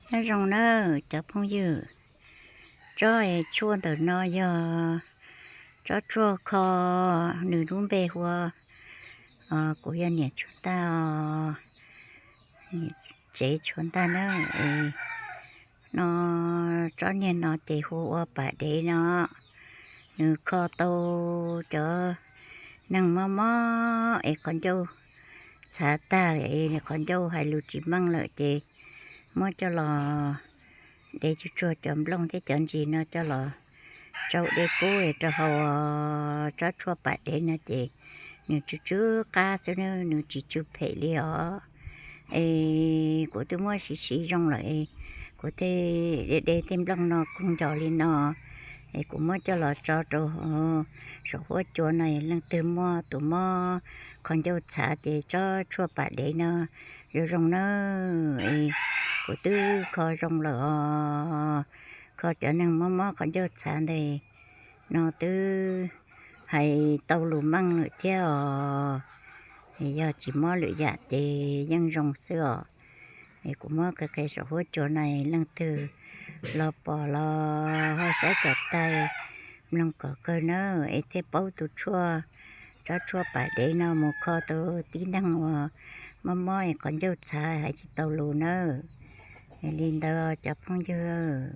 那种呢小朋友cho chua từ nó giờ cho chua kho nửa đúng bề hoa của dân nhà chúng ta chế chúng ta nó cho nên nó chế hoa bà để nó nửa kho tô cho năng mò con dâu xã ta con dâu hay lưu chỉ măng lợi chế mò cho lò để cho chấm lông thế chọn gì nó cho lò châu để cố cho họ cho chua bạc để nó chị nếu chú cá sẽ nếu chỉ chú phải liò của tôi mua xí trong lại của thế để thêm lông nó cũng cho lên nó cũng mới cho lò cho số hóa chua này lần từ mua tụi mua còn dâu xả thì cho chua bạc để nó rồi trong nó của tư kho trong lò kho cho nên mò còn dâu xả này nó tư hay tàu lù măng nữa theo thì giờ chỉ mò lựa dạ thì dân rồng xưa thì cũng mò cái số hóa chỗ này lần từ lò bò lò hoa sấy cọt tay lần cọ cơ nó ấy thế bao tu chua cho chua bả để nó một kho tu tí năng mò còn dâu xả hay chỉ tàu lù nữa lên đó cho phong dưa